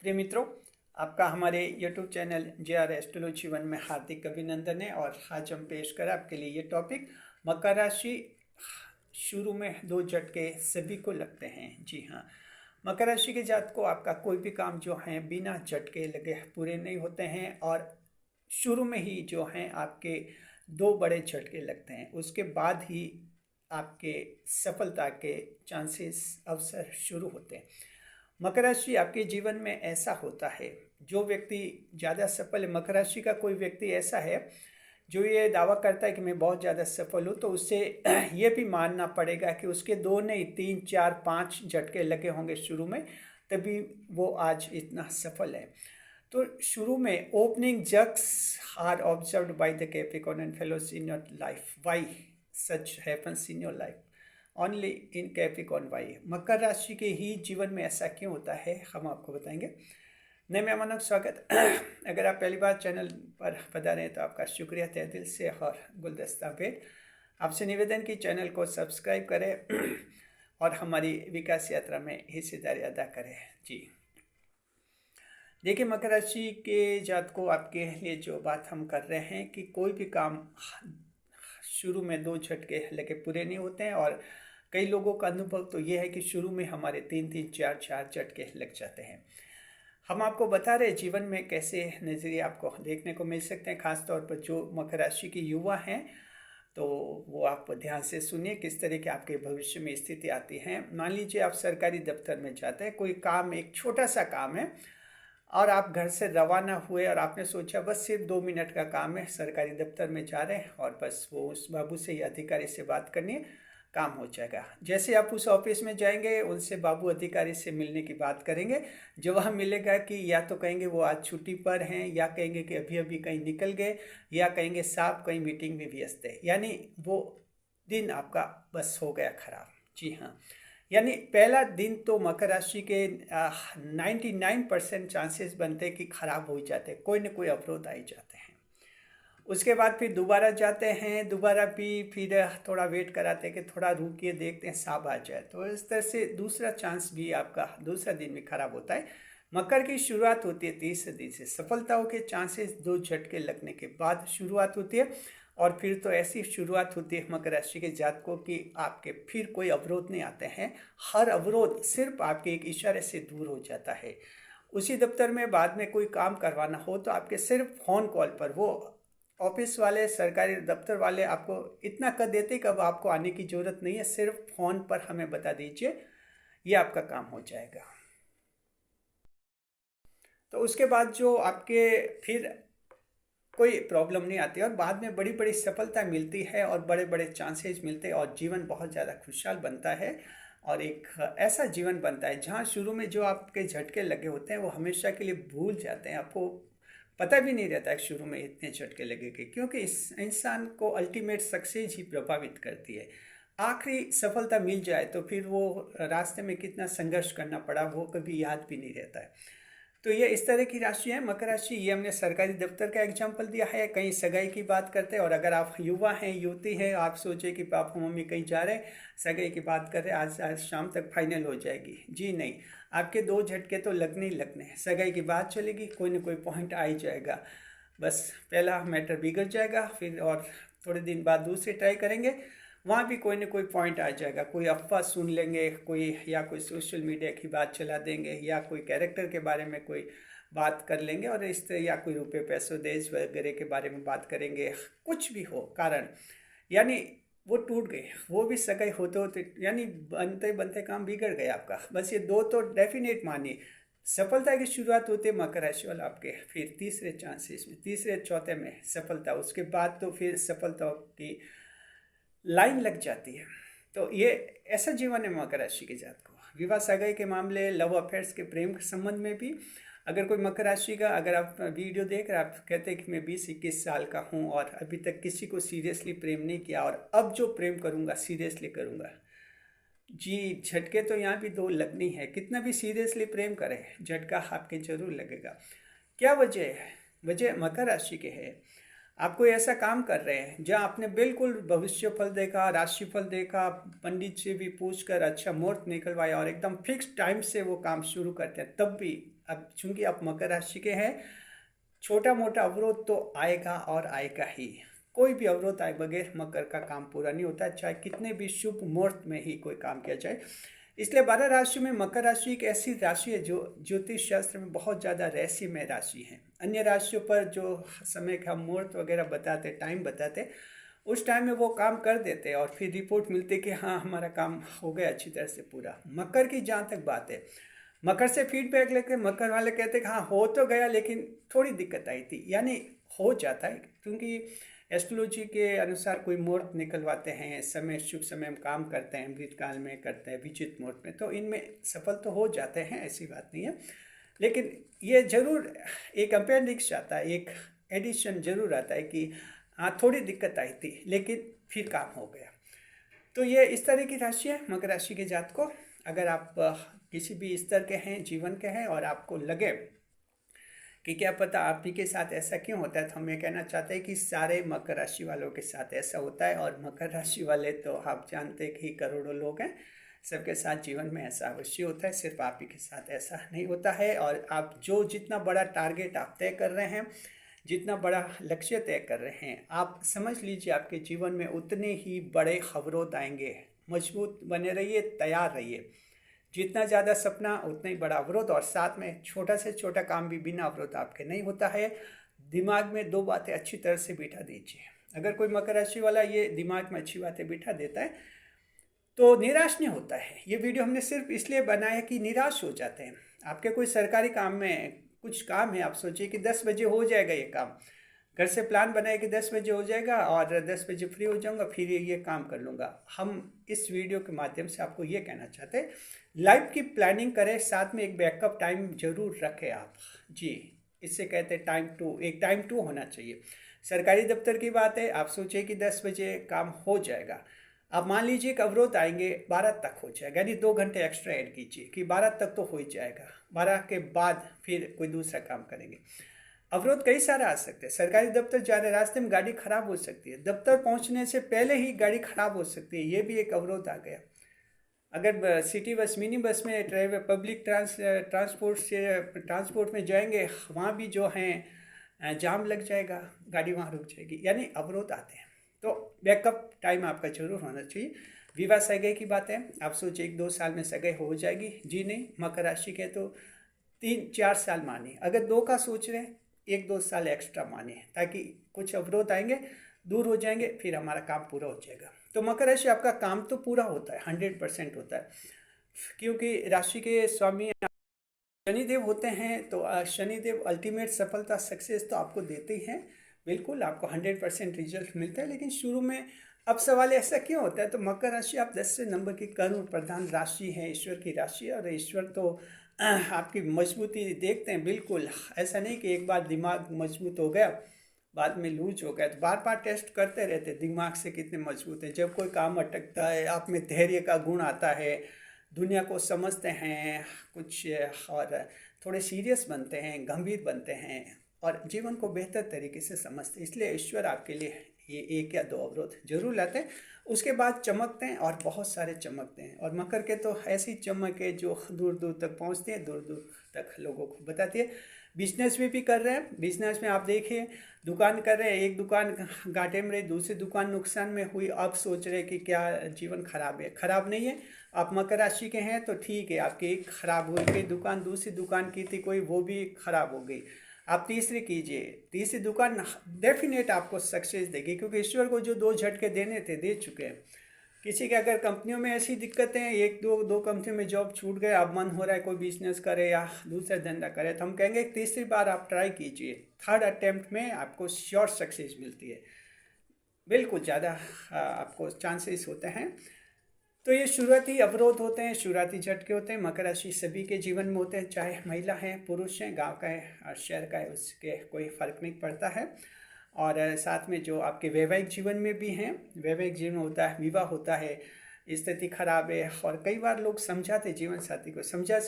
प्रिय मित्रों, आपका हमारे YouTube channel JR astrology one में हार्दिक अभिनंदन है। और आज हम पेश करें आपके लिए ये टॉपिक, मकर राशि शुरू में 2 झटके सभी को लगते हैं। जी हाँ, मकर राशि के जातक को आपका कोई भी काम जो है बिना झटके लगे पूरे नहीं होते हैं, और शुरू में ही जो हैं आपके 2 बड़े झटके लगते हैं, उसके बाद ही आपके सफलता के चांसेस अवसर शुरू होते हैं। मकर राशि आपके जीवन में ऐसा होता है, जो व्यक्ति ज़्यादा सफल है, मकर राशि का कोई व्यक्ति ऐसा है जो ये दावा करता है कि मैं बहुत ज़्यादा सफल हूँ, तो उससे ये भी मानना पड़ेगा कि उसके 2 नहीं 3 4 5 झटके लगे होंगे शुरू में, तभी वो आज इतना सफल है। तो शुरू में opening jugs are observed by the Capricorn and fellows in your life, why such happens in your life only in Capricorn, why मकर राशि के ही जीवन में ऐसा क्यों होता है, हम आपको बताएंगे। नए मेहमानों का स्वागत। अगर आप पहली बार चैनल पर पधारे हैं तो आपका शुक्रिया तहे दिल से और गुलदस्ता भेंट। आपसे निवेदन की चैनल को सब्सक्राइब करें और हमारी विकास यात्रा में हिस्सेदारी अदा करें। जी देखिए, मकर राशि के जातकों, आपके लिए जो बात हम कर रहे हैं कि कोई भी काम शुरू में 2 झटके लगे पूरे नहीं होते हैं, और कई लोगों का अनुभव तो ये है कि शुरू में हमारे 3 4 झटके लग जाते हैं। हम आपको बता रहे जीवन में कैसे नज़रिए आपको देखने को मिल सकते हैं, खासतौर पर जो मकर राशि के युवा हैं, तो वो आप ध्यान से सुनिए किस तरह के आपके भविष्य में स्थिति आती है। मान लीजिए आप सरकारी दफ्तर में जाते हैं, कोई काम, एक छोटा सा काम है, और आप घर से रवाना हुए और आपने सोचा बस सिर्फ 2 मिनट का काम है, सरकारी दफ्तर में जा रहे हैं और बस वो उस बाबू से या अधिकारी से बात करनी है, काम हो जाएगा। जैसे आप उस ऑफिस में जाएंगे, उनसे बाबू अधिकारी से मिलने की बात करेंगे, जवाब मिलेगा कि या तो कहेंगे वो आज छुट्टी पर हैं, या कहेंगे कि अभी अभी कहीं निकल गए, या कहेंगे साहब कहीं मीटिंग में व्यस्त है। यानी वो दिन आपका बस हो गया खराब। जी हाँ, यानी पहला दिन तो मकर राशि के 99% चांसेस बनते हैं कि खराब हो जाते हैं, कोई ना कोई अवरोध आ ही जाते हैं। उसके बाद फिर दोबारा जाते हैं, दोबारा भी फिर थोड़ा वेट कराते हैं कि थोड़ा रुकिए, देखते हैं साहब आ जाए। तो इस तरह से दूसरा चांस भी आपका दूसरा दिन भी खराब होता है। मकर की शुरुआत होती है तीसरे दिन से, सफलताओं के चांसेस 2 झटके लगने के बाद शुरुआत होती है, और फिर तो ऐसी शुरुआत होती है मकर राशि के जातकों की, आपके फिर कोई अवरोध नहीं आते हैं। हर अवरोध सिर्फ आपके एक इशारे से दूर हो जाता है। उसी दफ्तर में बाद में कोई काम करवाना हो तो आपके सिर्फ फ़ोन कॉल पर वो ऑफिस वाले, सरकारी दफ्तर वाले आपको इतना कर देते कि अब आपको आने की ज़रूरत नहीं है, सिर्फ फ़ोन पर हमें बता दीजिए, ये आपका काम हो जाएगा। तो उसके बाद जो आपके फिर कोई प्रॉब्लम नहीं आती, और बाद में बड़ी बड़ी सफलता मिलती है और बड़े बड़े चांसेस मिलते हैं, और जीवन बहुत ज़्यादा खुशहाल बनता है, और एक ऐसा जीवन बनता है जहाँ शुरू में जो आपके झटके लगे होते हैं वो हमेशा के लिए भूल जाते हैं। आपको पता भी नहीं रहता है शुरू में इतने झटके लगेंगे, क्योंकि इस इंसान को अल्टीमेट सक्सेस ही प्रभावित करती है। आखिरी सफलता मिल जाए तो फिर वो रास्ते में कितना संघर्ष करना पड़ा वो कभी याद भी नहीं रहता है। तो ये इस तरह की राशि है मकर राशि। ये हमने सरकारी दफ्तर का एग्जाम्पल दिया है, कहीं सगाई की बात करते हैं, और अगर आप युवा हैं, युवती हैं, आप सोचे कि पापा मम्मी कहीं जा रहे हैं, सगाई की बात कर रहे हैं, आज शाम तक फाइनल हो जाएगी। जी नहीं, आपके 2 झटके तो लगने ही लगने हैं। सगाई की बात चलेगी, कोई ना कोई पॉइंट आ ही जाएगा, बस पहला मैटर बिगड़ जाएगा, फिर और थोड़े दिन बाद दूसरे ट्राई करेंगे, वहाँ भी कोई ना कोई पॉइंट आ जाएगा। कोई अफवाह सुन लेंगे, कोई या कोई सोशल मीडिया की बात चला देंगे, या कोई कैरेक्टर के बारे में कोई बात कर लेंगे, और इस तरह या कोई रुपये पैसों देश वगैरह के बारे में बात करेंगे, कुछ भी हो कारण, यानी वो टूट गए। वो भी सगाई होते होते, यानी बनते बनते काम बिगड़ गया आपका। बस ये 2 तो डेफिनेट मानिए। सफलता की शुरुआत होती है मकर राशि वाला आपके, फिर तीसरे चांसेस में, तीसरे चौथे में सफलता, उसके बाद तो फिर सफलता की लाइन लग जाती है। तो ये ऐसा जीवन है मकर राशि के जातक को। विवाह सगाई के मामले, लव अफेयर्स के प्रेम के संबंध में भी, अगर कोई मकर राशि का, अगर आप वीडियो देख रहे हैं, आप कहते हैं कि मैं 20-21 साल का हूँ और अभी तक किसी को सीरियसली प्रेम नहीं किया, और अब जो प्रेम करूँगा सीरियसली करूँगा। जी, झटके तो यहाँ भी 2 लगनी है, कितना भी सीरियसली प्रेम करें झटका आपके जरूर लगेगा। क्या वजह है? वजह मकर राशि के है, आप कोई ऐसा काम कर रहे हैं जहाँ आपने बिल्कुल भविष्य फल देखा, राशि फल देखा, पंडित से भी पूछ कर अच्छा मुहूर्त निकलवाया और एकदम फिक्स टाइम से वो काम शुरू करते हैं, तब भी अब चूंकि आप मकर राशि के हैं, छोटा मोटा अवरोध तो आएगा और आएगा ही। कोई भी अवरोध आए बगैर मकर का काम पूरा नहीं होता, चाहे कितने भी शुभ मुहूर्त में ही कोई काम किया जाए। इसलिए 12 राशियों में मकर राशि एक ऐसी राशि है जो ज्योतिष शास्त्र में बहुत ज़्यादा रहस्यमय राशि है। अन्य राशियों पर जो समय का मुहूर्त वगैरह बताते, टाइम बताते, उस टाइम में वो काम कर देते और फिर रिपोर्ट मिलती कि हाँ हमारा काम हो गया अच्छी तरह से पूरा। मकर की जहाँ तक बात है, मकर से फीडबैक लेके मकर वाले कहते हैं कि हाँ हो तो गया लेकिन थोड़ी दिक्कत आई थी, यानी हो जाता है क्योंकि एस्ट्रोलॉजी के अनुसार कोई मुहूर्त निकलवाते हैं, समय शुभ समय में काम करते हैं, अमृत काल में करते हैं, विचित मुहूर्त में, तो इनमें सफल तो हो जाते हैं, ऐसी बात नहीं है। लेकिन ये जरूर एक अपेंडिक्स आता है, एक एडिशन जरूर आता है कि हाँ थोड़ी दिक्कत आई थी लेकिन फिर काम हो गया। तो ये इस तरह की राशि है मकर राशि के जात को। अगर आप किसी भी स्तर के हैं, जीवन के हैं, और आपको लगे कि क्या पता आप ही के साथ ऐसा क्यों होता है, तो हम ये कहना चाहते हैं कि सारे मकर राशि वालों के साथ ऐसा होता है। और मकर राशि वाले तो आप जानते हैं कि करोड़ों लोग हैं, सबके साथ जीवन में ऐसा अवश्य होता है, सिर्फ आप ही के साथ ऐसा नहीं होता है। और आप जो जितना बड़ा टारगेट आप तय कर रहे हैं, जितना बड़ा लक्ष्य तय कर रहे हैं, आप समझ लीजिए आपके जीवन में उतने ही बड़े अवरोध आएंगे। मजबूत बने रहिए, तैयार रहिए। जितना ज़्यादा सपना उतना ही बड़ा अवरोध, और साथ में छोटा से छोटा काम भी बिना अवरोध आपके नहीं होता है। दिमाग में दो बातें अच्छी तरह से बिठा दीजिए। अगर कोई मकर राशि वाला ये दिमाग में अच्छी बातें बिठा देता है तो निराश नहीं होता है। ये वीडियो हमने सिर्फ इसलिए बनाया है कि निराश हो जाते हैं। आपके कोई सरकारी काम में कुछ काम है, आप सोचिए कि 10 बजे हो जाएगा ये काम, घर से प्लान बनाए कि 10 बजे हो जाएगा और 10 बजे फ्री हो जाऊंगा, फिर ये काम कर लूँगा। हम इस वीडियो के माध्यम से आपको ये कहना चाहते हैं, लाइफ की प्लानिंग करें, साथ में एक बैकअप टाइम जरूर रखें आप जी। इससे कहते हैं एक टाइम टू होना चाहिए। सरकारी दफ्तर की बात है, आप सोचिए कि 10 बजे काम हो जाएगा, आप मान लीजिए कि अवरोध आएंगे 12 तक हो जाएगा, यानी 2 घंटे एक्स्ट्रा ऐड कीजिए कि 12 तक तो हो ही जाएगा। 12 के बाद फिर कोई दूसरा काम करेंगे। अवरोध कई सारे आ सकते हैं। सरकारी दफ्तर जा रहे रास्ते में गाड़ी खराब हो सकती है, दफ्तर पहुंचने से पहले ही गाड़ी खराब हो सकती है, ये भी एक अवरोध आ गया। अगर सिटी बस, मिनी बस में पब्लिक ट्रांसपोर्ट में जाएंगे, वहाँ भी जो हैं जाम लग जाएगा, गाड़ी वहाँ रुक जाएगी, यानी अवरोध आते हैं। तो बैकअप टाइम आपका जरूर होना चाहिए। विवाह सगाई की बात है, आप सोचिए 1-2 साल में सगाई हो जाएगी, जी नहीं। मकर राशि के तो 3-4 साल मानिए, अगर 2 का सोच रहे हैं 1-2 साल एक्स्ट्रा मानिए, ताकि कुछ अवरोध आएंगे, दूर हो जाएंगे, फिर हमारा काम पूरा हो जाएगा। तो मकर राशि आपका काम तो पूरा होता है, 100% होता है, क्योंकि राशि के स्वामी शनिदेव होते हैं। तो शनिदेव अल्टीमेट सफलता, सक्सेस तो आपको देते ही हैं, बिल्कुल आपको 100% रिजल्ट मिलता है। लेकिन शुरू में अब सवाल ऐसा क्यों होता है, तो मकर राशि आप 10 नंबर की कर्म प्रधान राशि है, ईश्वर की राशि है, और ईश्वर तो आपकी मजबूती देखते हैं। बिल्कुल ऐसा नहीं कि एक बार दिमाग मजबूत हो गया बाद में लूज हो गया, तो बार बार टेस्ट करते रहते दिमाग से कितने मजबूत हैं। जब कोई काम अटकता है, आप में धैर्य का गुण आता है, दुनिया को समझते हैं कुछ, और थोड़े सीरियस बनते हैं, गंभीर बनते हैं, और जीवन को बेहतर तरीके से समझते हैं। इसलिए ईश्वर आपके लिए ये 1 या 2 अवरोध जरूर लाते हैं, उसके बाद चमकते हैं, और बहुत सारे चमकते हैं। और मकर के तो ऐसी चमक है जो दूर दूर तक पहुंचती है, दूर दूर तक लोगों को बताती है। बिजनेस में भी कर रहे हैं, बिजनेस में आप देखिए, दुकान कर रहे हैं, एक दुकान घाटे में रही, दूसरी दुकान नुकसान में हुई, अब सोच रहे कि क्या जीवन खराब है। खराब नहीं है, आप मकर राशि के हैं तो ठीक है, आपकी एक खराब हो गई दुकान, दूसरी दुकान की थी कोई, वो भी खराब हो गई, आप तीसरी कीजिए, तीसरी दुकान डेफिनेट आपको सक्सेस देगी, क्योंकि ईश्वर को जो 2 झटके देने थे दे चुके हैं। किसी के अगर कंपनियों में ऐसी दिक्कतें हैं, 1-2 कंपनी में जॉब छूट गए, अब मन हो रहा है कोई बिजनेस करे या दूसरा धंधा करे, तो हम कहेंगे तीसरी बार आप ट्राई कीजिए, 3rd अटेम्प्ट में आपको श्योर सक्सेस मिलती है, बिल्कुल ज़्यादा आपको चांसेस होते हैं। तो ये शुरुआती अवरोध होते हैं, शुरुआती झटके होते हैं, मकर राशि सभी के जीवन में होते हैं, चाहे महिला है, पुरुष हैं, गांव का है, शहर का है, उसके कोई फ़र्क नहीं पड़ता है। और साथ में जो आपके वैवाहिक जीवन में भी हैं, वैवाहिक जीवन होता है, विवाह होता है, स्थिति खराब है, और कई बार लोग समझाते जीवन साथी को, समझा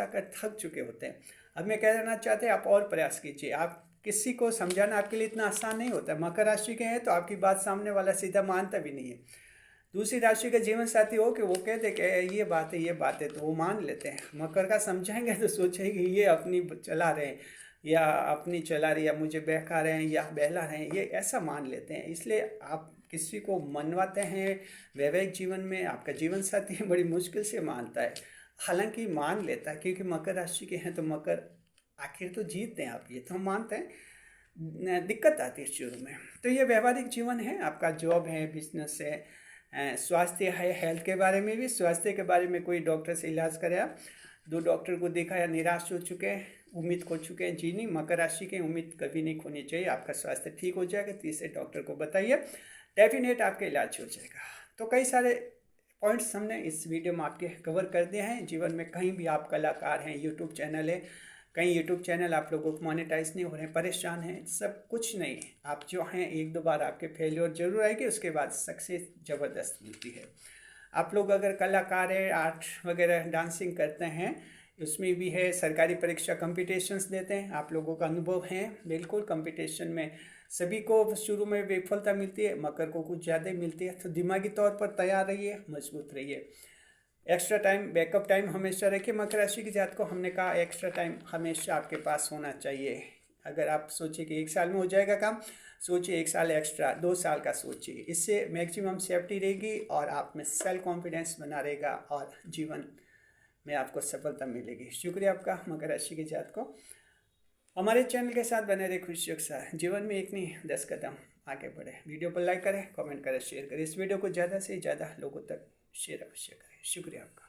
कर थक चुके होते हैं। अब मैं कहना चाहते हैं आप और प्रयास कीजिए, आप किसी को समझाना आपके लिए इतना आसान नहीं होता। मकर राशि के हैं तो आपकी बात सामने वाला सीधा मानता भी नहीं है। दूसरी राशि का जीवन साथी हो कि वो कहते कि ये बात है तो वो मान लेते हैं। मकर का समझाएंगे तो सोचेंगे ये अपनी चला रहे हैं या अपनी चला रही, या मुझे बहका रहे हैं या बहला रहे हैं, ये ऐसा मान लेते हैं। इसलिए आप किसी को मनवाते हैं वैवाहिक जीवन में, आपका जीवन साथी बड़ी मुश्किल से मानता है, हालांकि मान लेता है, क्योंकि मकर राशि के हैं तो मकर आखिर तो जीतते हैं आप, ये तो हम मानते हैं। दिक्कत आती है शुरू में। तो ये व्यवहारिक जीवन है, आपका जॉब है, बिजनेस है, स्वास्थ्य है, हेल्थ के बारे में भी, स्वास्थ्य के बारे में कोई डॉक्टर से इलाज करे आप, 2 डॉक्टर को देखा या निराश हो चुके हैं, उम्मीद खो चुके हैं, जी नहीं, मकर राशि की उम्मीद कभी नहीं खोनी चाहिए, आपका स्वास्थ्य ठीक हो जाएगा, तीसरे डॉक्टर को बताइए, डेफिनेट आपका इलाज हो जाएगा। तो कई सारे पॉइंट्स हमने इस वीडियो में आपके कवर कर दिए हैं। जीवन में कहीं भी आप कलाकार हैं, यूट्यूब चैनल है, कहीं यूट्यूब चैनल आप लोगों को मोनेटाइज नहीं हो रहे हैं, परेशान हैं, सब कुछ नहीं। आप जो हैं 1-2 बार आपके फेलियर जरूर आएगी, उसके बाद सक्सेस ज़बरदस्त मिलती है। आप लोग अगर कलाकार हैं, आर्ट वगैरह डांसिंग करते हैं, उसमें भी है, सरकारी परीक्षा कंपटीशंस देते हैं, आप लोगों का अनुभव है, बिल्कुल कंपटीशन में सभी को शुरू में विफलता मिलती है, मकर को कुछ ज़्यादा मिलती है। तो दिमागी तौर पर तैयार रहिए, मजबूत रहिए, एक्स्ट्रा टाइम, बैकअप टाइम हमेशा रखिए। मकर राशि की जात को हमने कहा एक्स्ट्रा टाइम हमेशा आपके पास होना चाहिए। अगर आप सोचिए कि 1 साल में हो जाएगा काम, सोचिए 1 साल एक्स्ट्रा, 2 साल का सोचिए, इससे मैक्सिमम सेफ्टी रहेगी और आप में सेल्फ कॉन्फिडेंस बना रहेगा और जीवन में आपको सफलता मिलेगी। शुक्रिया आपका मकर राशि की जात को। हमारे चैनल के साथ बने रहे, खुशियों के साथ जीवन में एक नहीं 10 कदम आगे बढ़े। वीडियो पर लाइक करें, कमेंट करें, शेयर करें, इस वीडियो को ज़्यादा से ज़्यादा लोगों तक शेयर अवश्य करें। शुक्रिया आपका।